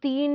3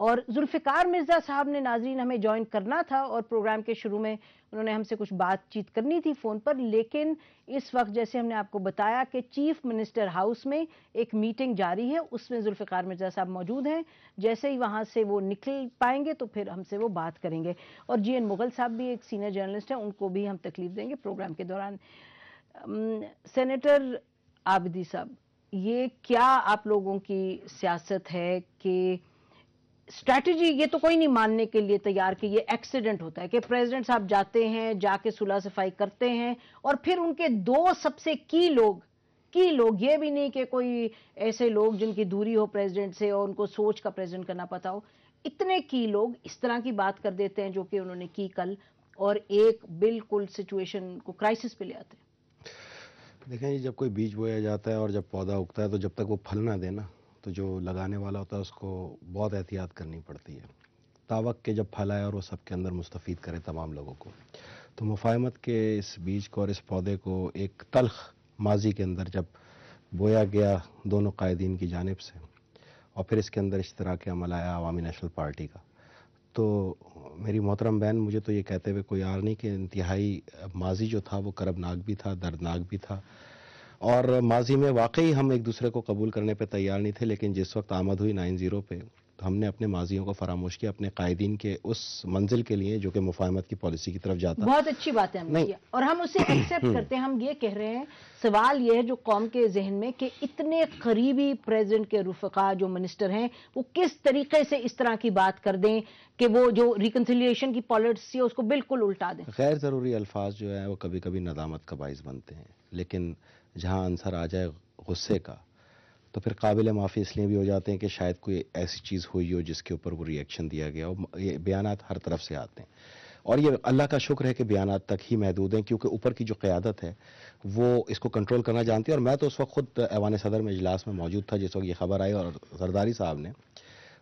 اور ذوالفقار مرزا صاحب نے ناظرین ہمیں جوائن کرنا تھا اور پروگرام کے شروع میں انہوں نے ہم سے کچھ بات چیت کرنی تھی فون پر، لیکن اس وقت جیسے ہم نے آپ کو بتایا کہ چیف منسٹر ہاؤس میں ایک میٹنگ جاری ہے، اس میں ذوالفقار مرزا صاحب موجود ہیں. جیسے ہی وہاں سے وہ نکل پائیں گے تو پھر ہم سے وہ بات کریں گے. اور جی این مغل صاحب بھی ایک سینئر جرنلسٹ ہیں، ان کو بھی ہم تکلیف دیں گے پروگرام کے دوران. سینیٹر عابدی صاحب، یہ کیا آپ لوگوں کی سیاست ہے کہ اسٹریٹجی، یہ تو کوئی نہیں ماننے کے لیے تیار کہ یہ ایکسیڈنٹ ہوتا ہے کہ پریزیڈنٹ صاحب جاتے ہیں، جا کے صلح صفائی کرتے ہیں اور پھر ان کے دو سب سے کی لوگ یہ بھی نہیں کہ کوئی ایسے لوگ جن کی دوری ہو پریزیڈنٹ سے اور ان کو سوچ کا پریزیڈنٹ کرنا پتا ہو، اتنے کی لوگ اس طرح کی بات کر دیتے ہیں جو کہ انہوں نے کی کل، اور ایک بالکل سچویشن کو کرائسس پہ لے آتے ہیں. دیکھیں جی، جب کوئی بیج بویا جاتا ہے اور جب پودا اگتا ہے تو جب تک وہ پھل نہ دے نا تو جو لگانے والا ہوتا ہے اس کو بہت احتیاط کرنی پڑتی ہے تاوق کہ جب پھل آئے اور وہ سب کے اندر مستفید کرے تمام لوگوں کو. تو مفاہمت کے اس بیج کو اور اس پودے کو ایک تلخ ماضی کے اندر جب بویا گیا دونوں قائدین کی جانب سے اور پھر اس کے اندر اشتراک عمل آیا عوامی نیشنل پارٹی کا، تو میری محترم بہن مجھے تو یہ کہتے ہوئے کوئی آر نہیں کہ انتہائی ماضی جو تھا وہ کربناک بھی تھا، دردناک بھی تھا، اور ماضی میں واقعی ہم ایک دوسرے کو قبول کرنے پہ تیار نہیں تھے، لیکن جس وقت آمد ہوئی 9-0 پہ تو ہم نے اپنے ماضیوں کو فراموش کیا اپنے قائدین کے اس منزل کے لیے جو کہ مفاہمت کی پالیسی کی طرف جاتا. بہت اچھی بات ہے ہم نے کیا اور ہم اسے ایکسیپٹ کرتے ہیں. ہم یہ کہہ رہے ہیں، سوال یہ ہے جو قوم کے ذہن میں کہ اتنے قریبی پریزیڈنٹ کے رفقا جو منسٹر ہیں وہ کس طریقے سے اس طرح کی بات کر دیں کہ وہ جو ریکنسیلیشن کی پالیسی ہے اس کو بالکل الٹا دیں. غیر ضروری الفاظ جو ہیں وہ کبھی کبھی ندامت کا باعث بنتے ہیں، لیکن جہاں عنصر آ جائے غصے کا تو پھر قابل معافی اس لیے بھی ہو جاتے ہیں کہ شاید کوئی ایسی چیز ہوئی ہو جس کے اوپر وہ ری ایکشن دیا گیا ہو. یہ بیانات ہر طرف سے آتے ہیں اور یہ اللہ کا شکر ہے کہ بیانات تک ہی محدود ہیں، کیونکہ اوپر کی جو قیادت ہے وہ اس کو کنٹرول کرنا جانتی ہے. اور میں تو اس وقت خود ایوان صدر میں اجلاس میں موجود تھا جس وقت یہ خبر آئی اور زرداری صاحب نے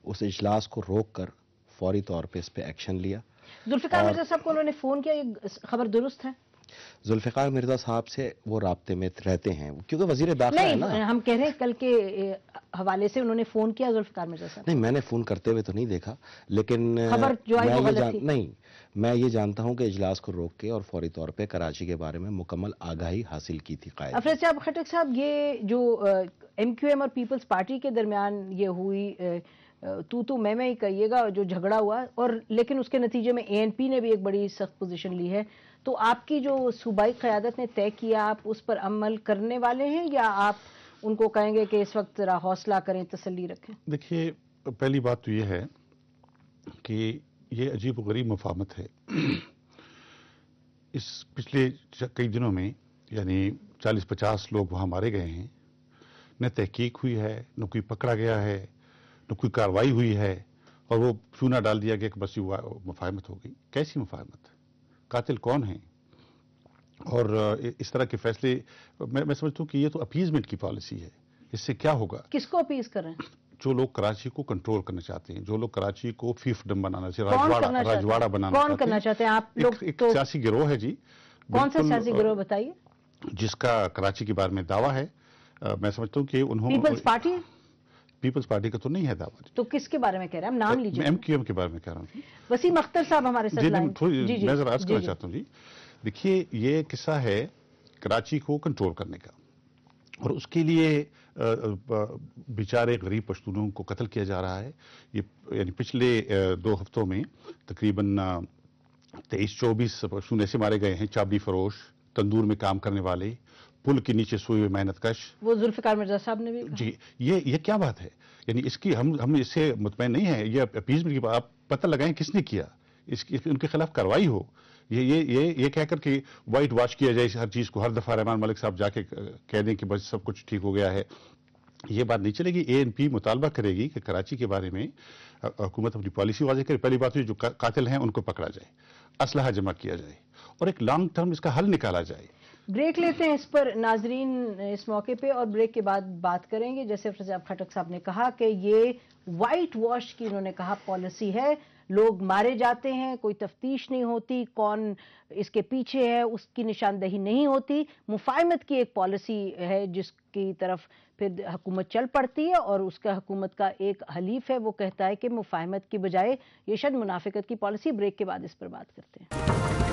اس اجلاس کو روک کر فوری طور پہ اس پہ ایکشن لیا. ذوالفقار مرزا صاحب کو انہوں نے فون کیا، یہ خبر درست ہے؟ ذوالفقار مرزا صاحب سے وہ رابطے میں رہتے ہیں کیونکہ وزیر داخلہ ہے نا. نہیں، ہم کہہ رہے ہیں کل کے حوالے سے انہوں نے فون کیا ذوالفقار مرزا صاحب؟ نہیں، میں نے فون کرتے ہوئے تو نہیں دیکھا، لیکن خبر جو آئی وہ غلط تھی. نہیں، میں یہ جانتا ہوں کہ اجلاس کو روک کے اور فوری طور پہ کراچی کے بارے میں مکمل آگاہی حاصل کی تھی قائد. افریدی صاحب، خٹک صاحب، یہ جو ایم کیو ایم اور پیپلز پارٹی کے درمیان یہ ہوئی تو میں ہی کہیے گا جو جھگڑا ہوا، اور لیکن اس کے نتیجے میں اے این پی نے بھی ایک بڑی سخت پوزیشن لی ہے، تو آپ کی جو صوبائی قیادت نے طے کیا آپ اس پر عمل کرنے والے ہیں یا آپ ان کو کہیں گے کہ اس وقت ذرا حوصلہ کریں، تسلی رکھیں؟ دیکھیے، پہلی بات تو یہ ہے کہ یہ عجیب و غریب مفاہمت ہے. اس پچھلے کئی دنوں میں یعنی 40-50 لوگ وہاں مارے گئے ہیں، نہ تحقیق ہوئی ہے، نہ کوئی پکڑا گیا ہے، نہ کوئی کارروائی ہوئی ہے، اور وہ چونا ڈال دیا گیا کہ بس یہ مفاہمت ہو گئی. کیسی مفاہمت؟ قاتل کون ہیں؟ اور اس طرح کے فیصلے میں سمجھتا ہوں کہ یہ تو اپیزمنٹ کی پالیسی ہے. اس سے کیا ہوگا؟ کس کو اپیز کر رہے ہیں؟ جو لوگ کراچی کو کنٹرول کرنا چاہتے ہیں، جو لوگ کراچی کو فیفڈم بنانا چاہتے ہیں، راجواڑہ بنانا کون کرنا چاہتے ہیں آپ لوگ؟ ایک سیاسی گروہ ہے جی. کون سا سیاسی گروہ بتائیے؟ جس کا کراچی کے بارے میں دعویٰ ہے. میں سمجھتا ہوں کہ انہوں پیپلز پارٹی ہے؟ پیپلز پارٹی کا تو نہیں ہے دعویٰ. تو کس کے بارے میں کہہ رہے ہیں؟ ہم نام لیجیے. ایم کیو ایم کے بارے میں کہہ رہا ہوں. وسیم اختر صاحب ہمارے ساتھ لائن. میں ذرا عرض کرنا چاہتا ہوں جی. دیکھیے، یہ قصہ ہے کراچی کو کنٹرول کرنے کا، اور اس کے لیے بیچارے غریب پشتونوں کو قتل کیا جا رہا ہے. یہ یعنی پچھلے 2 ہفتوں میں تقریباً 23-24 پشتون ایسے مارے گئے ہیں، چابی فروش، تندور میں کام کرنے والے، پل کے نیچے سوئے ہوئے محنت کش. وہ ذوالفقار مرزا صاحب نے بھی جی. یہ کیا بات ہے؟ یعنی اس کی ہم اس سے مطمئن نہیں ہیں. یہ اپیزمنٹ کی بات، آپ پتہ لگائیں کس نے کیا، ان کے خلاف کارروائی ہو. یہ کہہ کر کہ وائٹ واش کیا جائے ہر چیز کو، ہر دفعہ رحمان ملک صاحب جا کے کہہ دیں کہ بس سب کچھ ٹھیک ہو گیا ہے، یہ بات نہیں چلے گی. اے این پی مطالبہ کرے گی کہ کراچی کے بارے میں حکومت اپنی پالیسی واضح کرے. پہلی بات جو قاتل ہیں ان کو پکڑا جائے، اسلحہ جمع کیا جائے، اور ایک لانگ ٹرم اس کا حل نکالا جائے. بریک لیتے ہیں اس پر ناظرین اس موقع پہ، اور بریک کے بعد بات کریں گے. جیسے افریدی خٹک صاحب نے کہا کہ یہ وائٹ واش کی انہوں نے کہا پالیسی ہے، لوگ مارے جاتے ہیں، کوئی تفتیش نہیں ہوتی، کون اس کے پیچھے ہے اس کی نشاندہی نہیں ہوتی. مفاہمت کی ایک پالیسی ہے جس کی طرف پھر حکومت چل پڑتی ہے، اور اس کا حکومت کا ایک حلیف ہے وہ کہتا ہے کہ مفاہمت کی بجائے یہ شاید منافقت کی پالیسی. بریک کے بعد اس پر بات کرتے ہیں.